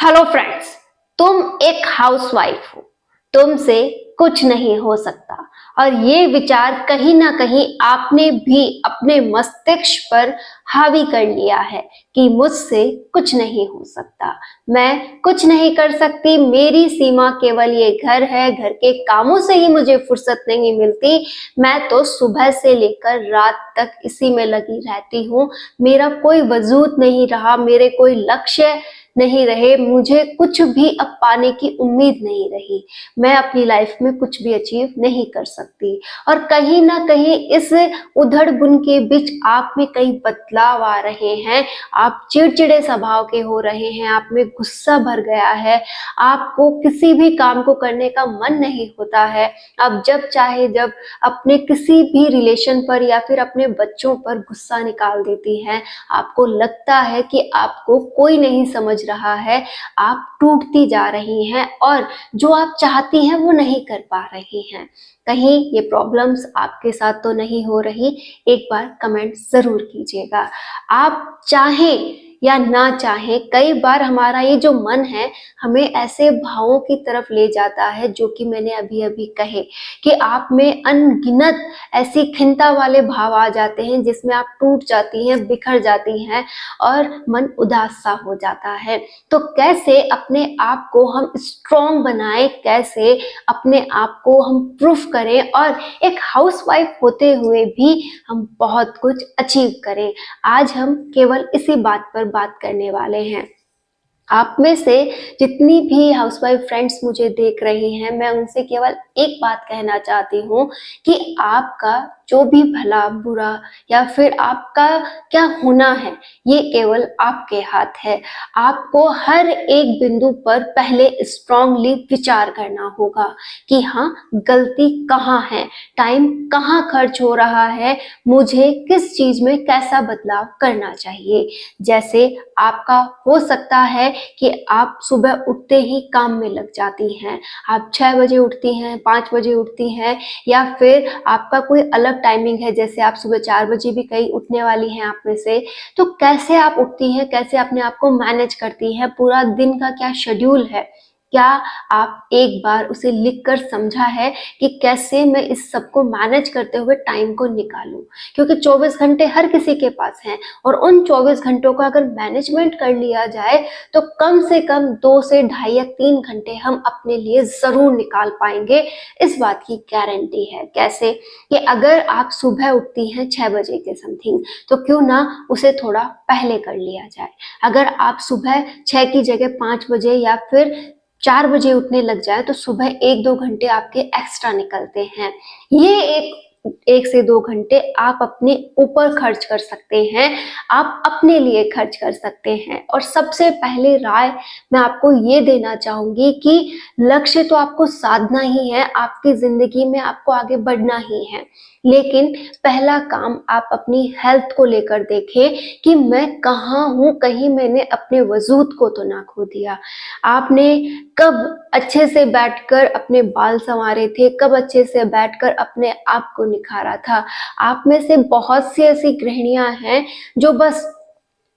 Hello friends. तुम एक housewife हो, तुमसे कुछ नहीं हो सकता और ये विचार कहीं ना कहीं आपने भी अपने मस्तिष्क पर हावी कर लिया है कि मुझसे कुछ नहीं हो सकता, मैं कुछ नहीं कर सकती, मेरी सीमा केवल ये घर है, घर के कामों से ही मुझे फुर्सत नहीं मिलती, मैं तो सुबह से लेकर रात तक इसी में लगी रहती हूँ, मेरा कोई वजूद नहीं रहा, मेरे कोई लक्ष्य नहीं रहे, मुझे कुछ भी अब पाने की उम्मीद नहीं रही, मैं अपनी लाइफ में कुछ भी अचीव नहीं कर सकती। और कहीं ना कहीं इस उधड़ बुन के बीच आप में कई बदलाव आ रहे हैं, आप चिड़चिड़े स्वभाव के हो रहे हैं, आप में गुस्सा भर गया है, आपको किसी भी काम को करने का मन नहीं होता है, आप जब चाहे जब अपने किसी भी रिलेशन पर या फिर अपने बच्चों पर गुस्सा निकाल देती हैं, आपको लगता है कि आपको कोई नहीं समझ रहा है, आप टूटती जा रही हैं और जो आप चाहती हैं वो नहीं कर पा रही हैं। कहीं ये प्रॉब्लम्स आपके साथ तो नहीं हो रही? एक बार कमेंट जरूर कीजिएगा। आप चाहें या ना चाहें, कई बार हमारा ये जो मन है हमें ऐसे भावों की तरफ ले जाता है जो कि मैंने अभी अभी कहे कि आप में अनगिनत ऐसी खिन्नता वाले भाव आ जाते हैं जिसमें आप टूट जाती हैं, बिखर जाती हैं और मन उदास सा हो जाता है। तो कैसे अपने आप को हम स्ट्रॉन्ग बनाएं, कैसे अपने आप को हम प्रूफ करें और एक हाउसवाइफ होते हुए भी हम बहुत कुछ अचीव करें, आज हम केवल इसी बात पर बात करने वाले हैं। आप में से जितनी भी हाउसवाइफ फ्रेंड्स मुझे देख रही हैं, मैं उनसे केवल एक बात कहना चाहती हूँ कि आपका जो भी भला बुरा या फिर आपका क्या होना है, ये केवल आपके हाथ है। आपको हर एक बिंदु पर पहले स्ट्रांगली विचार करना होगा कि हाँ, गलती कहाँ है, टाइम कहाँ खर्च हो रहा है, मुझे किस चीज में कैसा बदलाव करना चाहिए। जैसे आपका हो सकता है कि आप सुबह उठते ही काम में लग जाती हैं, आप 6 बजे उठती हैं, 5 बजे उठती हैं, या फिर आपका कोई अलग टाइमिंग है, जैसे आप सुबह 4 बजे भी कहीं उठने वाली हैं आप में से, तो कैसे आप उठती हैं, कैसे अपने आप को मैनेज करती हैं, पूरा दिन का क्या शेड्यूल है, क्या आप एक बार उसे लिखकर समझा है कि कैसे मैं इस सब को मैनेज करते हुए टाइम को निकालूं? क्योंकि 24 घंटे हर किसी के पास हैं और उन 24 घंटों का अगर मैनेजमेंट कर लिया जाए तो कम से कम 2 से ढाई या 3 घंटे हम अपने लिए जरूर निकाल पाएंगे, इस बात की गारंटी है। कैसे? कि अगर आप सुबह उठती हैं 6 बजे के समथिंग, तो क्यों ना उसे थोड़ा पहले कर लिया जाए। अगर आप सुबह 6 की जगह 5 बजे या फिर 4 बजे उठने लग जाए तो सुबह 1-2 घंटे आपके एक्स्ट्रा निकलते हैं। ये एक से 2 घंटे आप अपने ऊपर खर्च कर सकते हैं, आप अपने लिए खर्च कर सकते हैं। और सबसे पहले राय मैं आपको ये देना चाहूंगी कि लक्ष्य तो आपको साधना ही है, आपकी जिंदगी में आपको आगे बढ़ना ही है, लेकिन पहला काम आप अपनी हेल्थ को लेकर देखें कि मैं कहाँ हूँ, कहीं मैंने अपने वजूद को तो ना खो दिया। आपने कब अच्छे से बैठकर अपने बाल संवारे थे, कब अच्छे से बैठकर अपने आप को निखारा था? आप में से बहुत सी ऐसी गृहिणियां हैं जो बस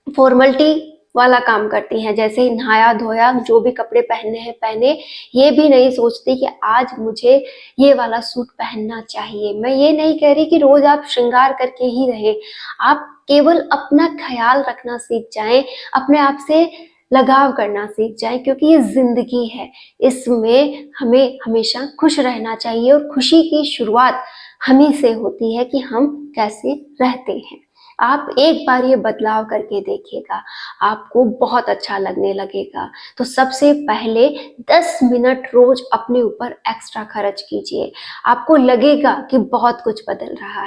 फॉर्मेलिटी वाला काम करती हैं, जैसे ही नहाया धोया, जो भी कपड़े पहनने हैं पहने, ये भी नहीं सोचती कि आज मुझे ये वाला सूट पहनना चाहिए। मैं ये नहीं कह रही कि रोज आप श्रृंगार करके ही रहे, आप केवल अपना ख्याल रखना सीख जाएं, अपने आप से लगाव करना सीख जाएं, क्योंकि ये जिंदगी है, इसमें हमें हमेशा खुश रहना चाहिए और खुशी की शुरुआत हम ही से होती है कि हम कैसे रहते हैं। आप एक बार ये बदलाव करके देखिएगा, आपको बहुत अच्छा लगने लगेगा। तो सबसे पहले 10 मिनट रोज अपने ऊपर एक्स्ट्रा खर्च कीजिए, आपको लगेगा कि बहुत कुछ बदल रहा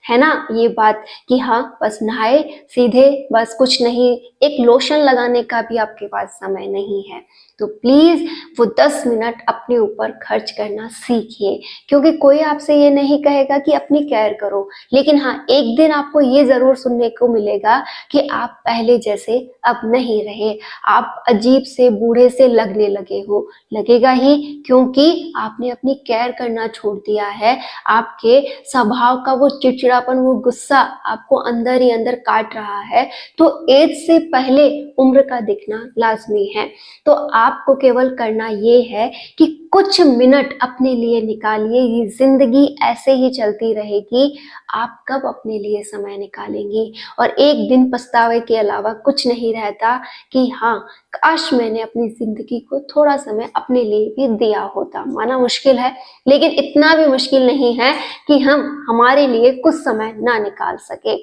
है ना? ये बात कि हाँ, बस नहाए सीधे, बस कुछ नहीं, एक लोशन लगाने का भी आपके पास समय नहीं है, तो प्लीज वो 10 मिनट अपने ऊपर खर्च करना सीखिए। क्योंकि कोई आपसे ये नहीं कहेगा कि अपनी केयर करो, लेकिन हाँ, एक दिन आपको ये जरूर जरूर सुनने को मिलेगा कि आप पहले जैसे अब नहीं रहे, आप अजीब से बूढ़े से लगने लगे हो। लगेगा ही, क्योंकि आपने अपनी केयर करना छोड़ दिया है। आपके स्वभाव का वो चिड़चिड़ापन, वो गुस्सा आपको अंदर ही अंदर काट रहा है। तो एज से पहले उम्र का दिखना लाजमी है। तो आपको केवल करना ये है कि कुछ मिनट अपने लिए निकालिए। ये जिंदगी ऐसे ही चलती रहेगी, आप कब अपने लिए समय निकालेंगी? और एक दिन पछतावे के अलावा कुछ नहीं रहता कि हाँ, काश मैंने अपनी जिंदगी को थोड़ा समय अपने लिए भी दिया होता। माना मुश्किल है, लेकिन इतना भी मुश्किल नहीं है कि हम हमारे लिए कुछ समय ना निकाल सके।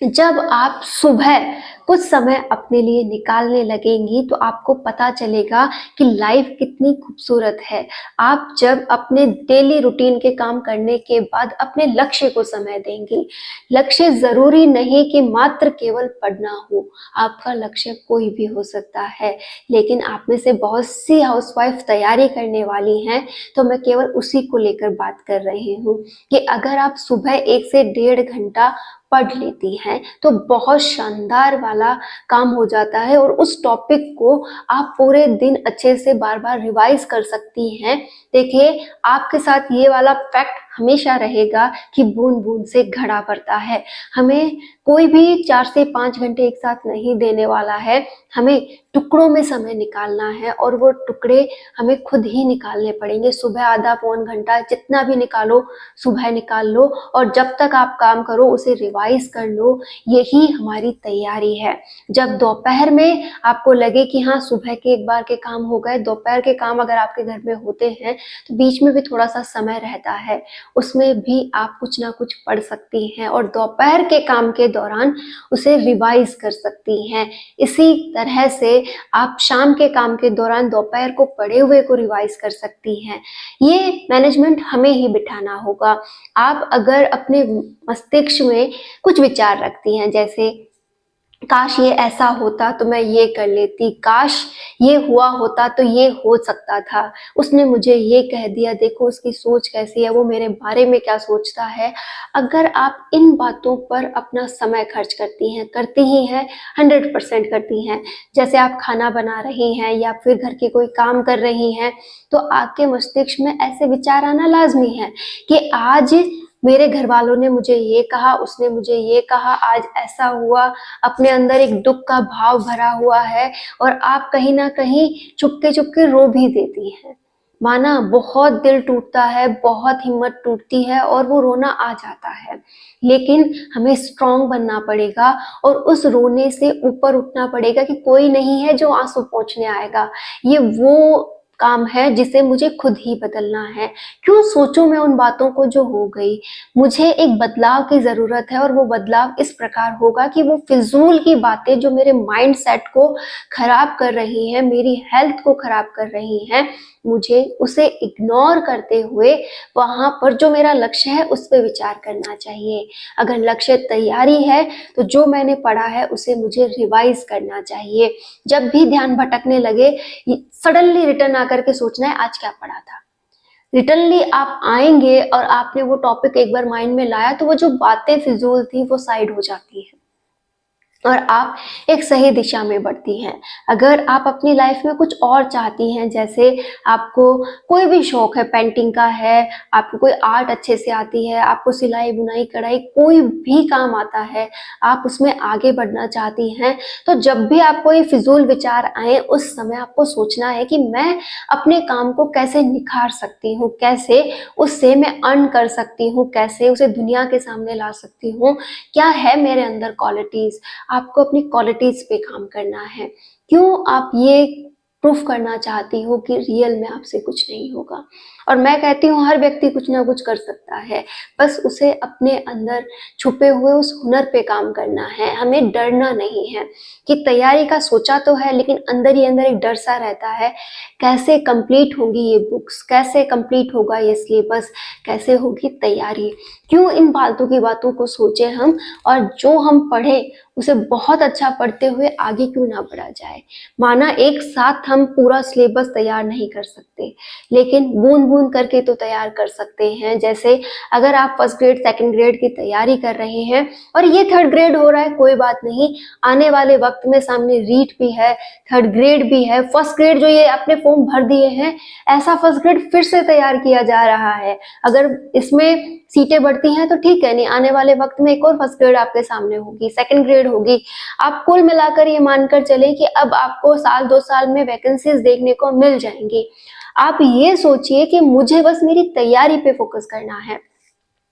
जब आप सुबह कुछ समय अपने लिए निकालने लगेंगी तो आपको पता चलेगा कि लाइफ कितनी खूबसूरत है। आप जब अपने डेली रूटीन के काम करने के बाद अपने लक्ष्य को समय देंगी। लक्ष्य जरूरी नहीं कि मात्र केवल पढ़ना हो, आपका लक्ष्य कोई भी हो सकता है। लेकिन आप में से बहुत सी हाउसवाइफ तैयारी करने वाली हैं, तो मैं केवल उसी को लेकर बात कर रही हूँ कि अगर आप सुबह 1 से 1.5 घंटा पढ़ लेती हैं तो बहुत शानदार वाला काम हो जाता है, और उस टॉपिक को आप पूरे दिन अच्छे से बार बार रिवाइज कर सकती हैं। देखिए, आपके साथ ये वाला फैक्ट हमेशा रहेगा कि बूंद बूंद से घड़ा भरता है। हमें कोई भी 4 से 5 घंटे एक साथ नहीं देने वाला है। हमें टुकड़ों में समय निकालना है, और वो टुकड़े हमें खुद ही निकालने पड़ेंगे। सुबह आधा पौन घंटा जितना भी निकालो, सुबह निकाल लो, और जब तक आप काम करो उसे रिवाइज कर लो। यही हमारी तैयारी है। जब दोपहर में आपको लगे कि हाँ, सुबह के एक बार के काम हो गए, दोपहर के काम अगर आपके घर में होते हैं तो बीच में भी थोड़ा सा समय रहता है, उसमें भी आप कुछ ना कुछ पढ़ सकती हैं, और दोपहर के काम के दौरान उसे रिवाइज कर सकती हैं। इसी तरह से आप शाम के काम के दौरान दोपहर को पढ़े हुए को रिवाइज कर सकती हैं। ये मैनेजमेंट हमें ही बिठाना होगा। आप अगर अपने मस्तिष्क में कुछ विचार रखती हैं, जैसे काश ये ऐसा होता तो मैं ये कर लेती, काश ये हुआ होता तो ये हो सकता था, उसने मुझे ये कह दिया, देखो उसकी सोच कैसी है, वो मेरे बारे में क्या सोचता है। अगर आप इन बातों पर अपना समय खर्च करती हैं, करती ही हैं, 100% करती हैं, जैसे आप खाना बना रही हैं या फिर घर के कोई काम कर रही हैं, तो आपके मस्तिष्क में ऐसे विचार आना लाजमी है कि आज मेरे घर वालों ने मुझे ये कहा, उसने मुझे ये कहा, आज ऐसा हुआ। अपने अंदर एक दुख का भाव भरा हुआ है, और आप कहीं ना कहीं चुपके चुपके रो भी देती हैं। माना बहुत दिल टूटता है, बहुत हिम्मत टूटती है, और वो रोना आ जाता है। लेकिन हमें स्ट्रांग बनना पड़ेगा, और उस रोने से ऊपर उठना पड़ेगा कि कोई नहीं है जो आंसू पोंछने आएगा। ये वो काम है जिसे मुझे खुद ही बदलना है। क्यों सोचूं मैं उन बातों को जो हो गई? मुझे एक बदलाव की जरूरत है, और वो बदलाव इस प्रकार होगा कि वो फिजूल की बातें जो मेरे माइंड सेट को खराब कर रही हैं, मेरी हेल्थ को खराब कर रही हैं, मुझे उसे इग्नोर करते हुए वहां पर जो मेरा लक्ष्य है उस पर विचार करना चाहिए। अगर लक्ष्य तैयारी है तो जो मैंने पढ़ा है उसे मुझे रिवाइज करना चाहिए। जब भी ध्यान भटकने लगे, सडनली रिटर्न आकर के सोचना है आज क्या पढ़ा था। रिटर्नली आप आएंगे और आपने वो टॉपिक एक बार माइंड में लाया तो वो जो बातें फिजूल थी वो साइड हो जाती है, और आप एक सही दिशा में बढ़ती हैं। अगर आप अपनी लाइफ में कुछ और चाहती हैं, जैसे आपको कोई भी शौक है, पेंटिंग का है, आपको कोई आर्ट अच्छे से आती है, आपको सिलाई बुनाई कढ़ाई कोई भी काम आता है, आप उसमें आगे बढ़ना चाहती हैं, तो जब भी आपको ये फिजूल विचार आए उस समय आपको सोचना है कि मैं अपने काम को कैसे निखार सकती हूँ, कैसे उससे मैं अर्न कर सकती हूँ, कैसे उसे दुनिया के सामने ला सकती हूँ, क्या है मेरे अंदर क्वालिटीज। आपको अपनी क्वालिटीज पे काम करना है। क्यों आप ये प्रूफ करना चाहती हो कि रियल में आपसे कुछ नहीं होगा? और मैं कहती हूँ हर व्यक्ति कुछ ना कुछ कर सकता है, बस उसे अपने अंदर छुपे हुए उस हुनर पे काम करना है। हमें डरना नहीं है कि तैयारी का सोचा तो है, लेकिन अंदर ही अंदर एक डर सा रहता है, कैसे कंप्लीट होंगी ये बुक्स, कैसे कंप्लीट होगा ये सिलेबस, कैसे होगी तैयारी। क्यों इन फालतू की बातों को सोचे हम, और जो हम पढ़े उसे बहुत अच्छा पढ़ते हुए आगे क्यों ना बढ़ा जाए। माना एक साथ हम पूरा सिलेबस तैयार नहीं कर सकते, लेकिन बूंद बूंद करके तो तैयार कर सकते हैं। जैसे अगर आप फर्स्ट ग्रेड सेकंड ग्रेड की तैयारी कर रहे हैं और ये थर्ड ग्रेड हो रहा है, कोई बात नहीं, आने वाले वक्त में सामने रीट भी है, थर्ड ग्रेड भी है, फर्स्ट ग्रेड जो ये अपने फॉर्म भर दिए हैं, ऐसा फर्स्ट ग्रेड फिर से तैयार किया जा रहा है। अगर इसमें सीटें बढ़ती हैं तो ठीक है, नहीं आने वाले वक्त में एक और फर्स्ट ग्रेड आपके सामने होगी, सेकंड ग्रेड होगी। आप कुल मिलाकर ये मानकर चले कि अब आपको साल 2 साल में वैकेंसीज देखने को मिल जाएंगी। आप ये सोचिए कि मुझे बस मेरी तैयारी पे फोकस करना है।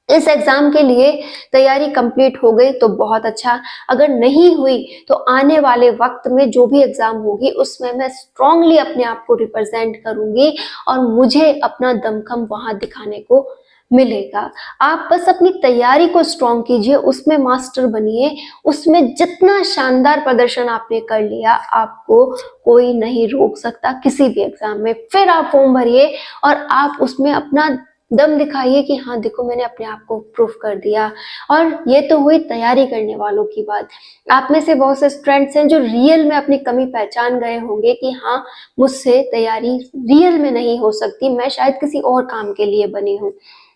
इस एग्जाम के लिए तैयारी कंप्लीट हो गई तो बहुत अच्छा, अगर नहीं हुई तो आने वाले वक्त में जो भी एग्जाम होगी उसमें मैं स्ट्रांगली अपने आप को रिप्रेजेंट करूंगी और मुझे अपना दमखम वहां दिखाने को मिलेगा। आप बस अपनी तैयारी को स्ट्रांग कीजिए, उसमें मास्टर बनिए, उसमें जितना शानदार प्रदर्शन आपने कर लिया आपको कोई नहीं रोक सकता किसी भी एग्जाम में। फिर आप फॉर्म भरिए और आप उसमें अपना दम दिखाइए कि हाँ देखो मैंने अपने आप को प्रूफ कर दिया। और ये तो हुई तैयारी करने वालों की बात। आप में से बहुत से स्टूडेंट्स हैं जो रियल में अपनी कमी पहचान गए होंगे कि हाँ मुझसे तैयारी रियल में नहीं हो सकती, मैं शायद किसी और काम के लिए बनी हूँ।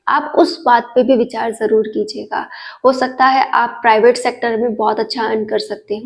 आप उस बात पे भी विचार जरूर कीजिएगा। हो सकता है आप प्राइवेट सेक्टर में बहुत अच्छा अर्न कर सकते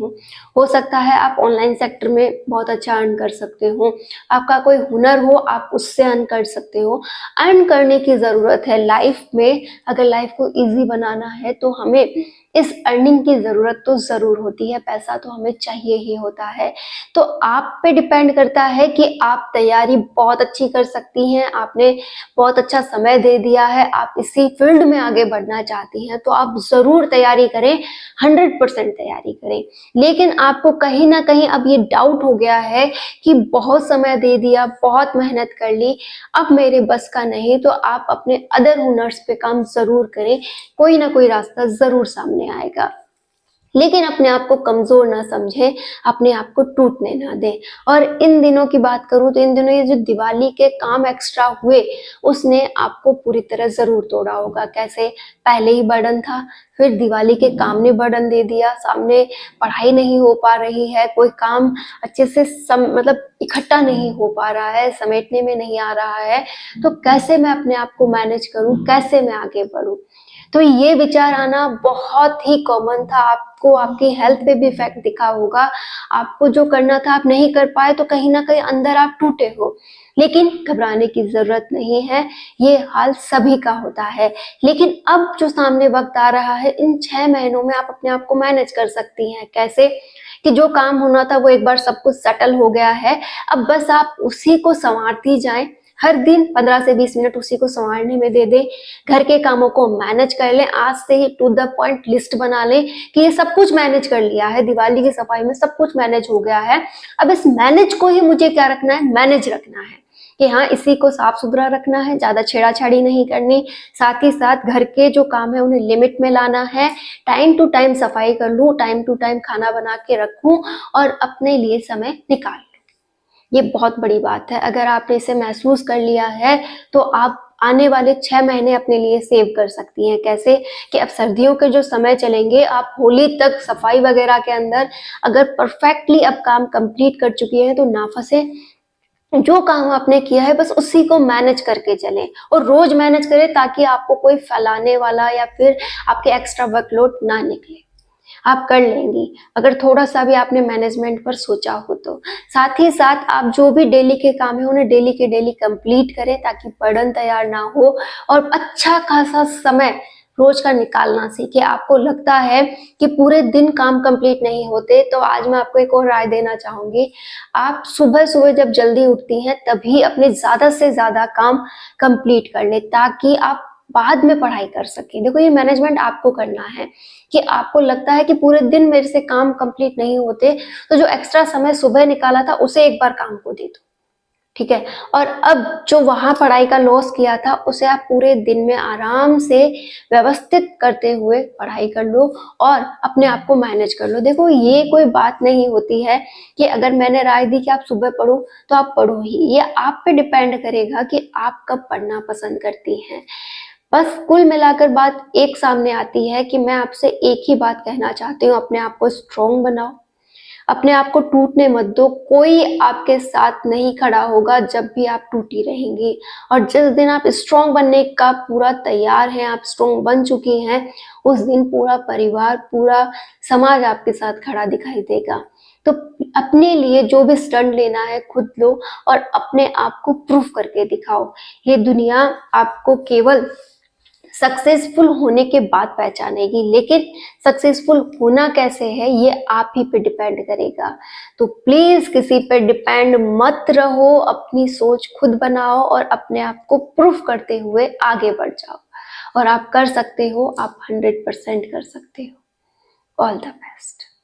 हो सकता है आप ऑनलाइन सेक्टर में बहुत अच्छा अर्न कर सकते हो, आपका कोई हुनर हो आप उससे अर्न कर सकते हो। अर्न करने की ज़रूरत है लाइफ में। अगर लाइफ को इजी बनाना है तो हमें इस अर्निंग की ज़रूरत तो ज़रूर होती है, पैसा तो हमें चाहिए ही होता है। तो आप पे डिपेंड करता है कि आप तैयारी बहुत अच्छी कर सकती हैं, आपने बहुत अच्छा समय दे दिया है, आप इसी फील्ड में आगे बढ़ना चाहती हैं तो आप ज़रूर तैयारी करें, 100% तैयारी करें। लेकिन आपको कहीं ना कहीं अब ये डाउट हो गया है कि बहुत समय दे दिया, बहुत मेहनत कर ली, अब मेरे बस का नहीं, तो आप अपने अदर हुनर्स पे काम ज़रूर करें, कोई ना कोई रास्ता ज़रूर सामने आएगा। लेकिन अपने आप को कमजोर ना समझें, अपने आप को टूटने ना दें। और इन दिनों की बात करूं तो इन दिनों ये जो दिवाली के काम एक्स्ट्रा हुए उसने आपको पूरी तरह जरूर तोड़ा होगा। कैसे, पहले ही बर्डन था, फिर दिवाली के काम ने बर्डन दे दिया, सामने पढ़ाई नहीं हो पा रही है, कोई काम अच्छे से मतलब इकट्ठा नहीं हो पा रहा है, समेटने में नहीं आ रहा है, तो कैसे मैं अपने आप को मैनेज करूं, कैसे मैं आगे बढ़ूं। तो ये विचार आना बहुत ही कॉमन था। आपको आपकी हेल्थ पे भी इफेक्ट दिखा होगा, आपको जो करना था आप नहीं कर पाए तो कहीं ना कहीं अंदर आप टूटे हो। लेकिन घबराने की जरूरत नहीं है, ये हाल सभी का होता है। लेकिन अब जो सामने वक्त आ रहा है, इन 6 महीनों में आप अपने आप को मैनेज कर सकती हैं। कैसे कि जो काम होना था वो एक बार सब कुछ सेटल हो गया है, अब बस आप उसी को संवारती जाएं। हर दिन 15 से 20 मिनट उसी को संवारने में दे दें, घर के कामों को मैनेज कर लें, आज से ही टू द पॉइंट लिस्ट बना लें कि ये सब कुछ मैनेज कर लिया है, दिवाली की सफाई में सब कुछ मैनेज हो गया है, अब इस मैनेज को ही मुझे क्या रखना है, मैनेज रखना है कि हाँ इसी को साफ सुथरा रखना है, ज्यादा छेड़ाछाड़ी नहीं करनी, साथ ही साथ घर के जो काम है उन्हें लिमिट में लाना है, टाइम टू टाइम सफाई कर लूँ, टाइम टू टाइम खाना बना के रखूं और अपने लिए समय निकाल। ये बहुत बड़ी बात है। अगर आपने इसे महसूस कर लिया है तो आप आने वाले 6 महीने अपने लिए सेव कर सकती हैं। कैसे कि अब सर्दियों के जो समय चलेंगे, आप होली तक सफाई वगैरह के अंदर अगर परफेक्टली अब काम कंप्लीट कर चुकी हैं तो ना फंसे, जो काम आपने किया है बस उसी को मैनेज करके चलें और रोज मैनेज करें ताकि आपको कोई फैलाने वाला या फिर आपके एक्स्ट्रा वर्कलोड ना निकले। आप कर लेंगी अगर थोड़ा सा भी आपने मैनेजमेंट पर सोचा हो तो। साथ ही साथ आप जो भी डेली के काम है उन्हें डेली के डेली कंप्लीट करें ताकि बर्डन तैयार ना हो और अच्छा खासा समय रोज का निकालना सीखे। आपको लगता है कि पूरे दिन काम कंप्लीट नहीं होते तो आज मैं आपको एक और राय देना चाहूंगी। आप सुबह सुबह जब जल्दी उठती हैं तभी अपने ज्यादा से ज्यादा काम कंप्लीट कर ले ताकि आप बाद में पढ़ाई कर सके। देखो ये मैनेजमेंट आपको करना है कि आपको लगता है कि पूरे दिन मेरे से काम कंप्लीट नहीं होते तो जो एक्स्ट्रा समय सुबह निकाला था उसे एक बार काम को दे दो, ठीक है। और अब जो वहां पढ़ाई का लॉस किया था उसे आप पूरे दिन में आराम से व्यवस्थित करते हुए पढ़ाई कर लो और अपने आप को मैनेज कर लो। देखो ये कोई बात नहीं होती है कि अगर मैंने राय दी कि आप सुबह पढ़ो तो आप पढ़ो ही, ये आप पे डिपेंड करेगा कि आप कब पढ़ना पसंद करती हैं। बस कुल मिलाकर बात एक सामने आती है कि मैं आपसे एक ही बात कहना चाहती हूँ, अपने आप को स्ट्रॉन्ग बनाओ, अपने आप को टूटने मत दो, कोई आपके साथ नहीं खड़ा होगा जब भी आप टूटी रहेंगी। और जिस दिन आप स्ट्रॉन्ग बनने का पूरा तैयार हैं, आप स्ट्रॉन्ग बन चुकी हैं, उस दिन पूरा परिवार, पूरा समाज आपके साथ खड़ा दिखाई देगा। तो अपने लिए जो भी स्टैंड लेना है खुद लो और अपने आप को प्रूफ करके दिखाओ। ये दुनिया आपको केवल सक्सेसफुल होने के बाद पहचानेगी, लेकिन सक्सेसफुल होना कैसे है ये आप ही पे डिपेंड करेगा। तो प्लीज किसी पे डिपेंड मत रहो, अपनी सोच खुद बनाओ और अपने आप को प्रूफ करते हुए आगे बढ़ जाओ। और आप कर सकते हो, आप 100% कर सकते हो। All the best.